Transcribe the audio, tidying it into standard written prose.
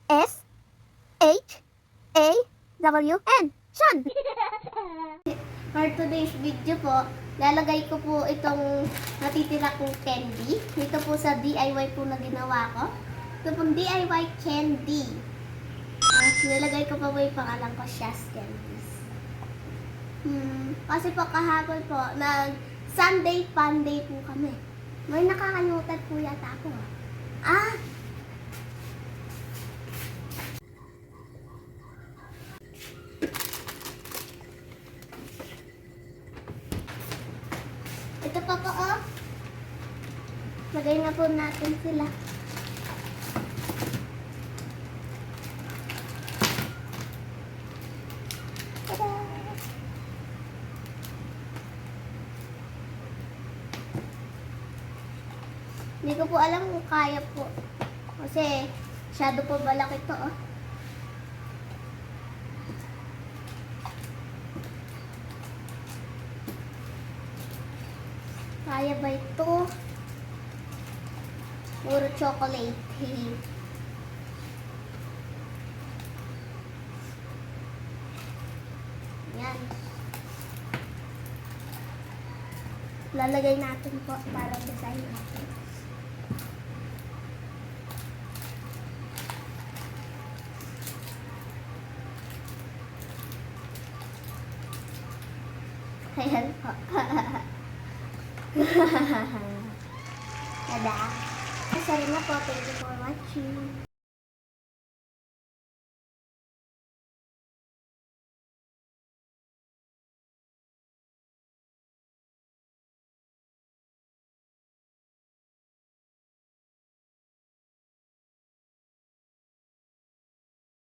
S-H-A-W-N. Sean! For today's video po, lalagay ko po itong natitira kong candy. Dito po sa DIY po na ginawa ko. Ito pong DIY candy. Nilagay ko pa po yung pangalan ko, Shaz Candies. Kasi po kahapon po, Sunday fun day po kami. May nakakalimutan po yata ako. Ito pa po, oh. Lagay na po natin sila. Tada! Hindi ko po alam kung kaya po. Kasi, masyado po balak ito, oh. Kaya ba ito? Puro chocolate. Yan. Lalagay natin po para design natin. Ayan po. Tada! Sorry na po. Thank you for watching.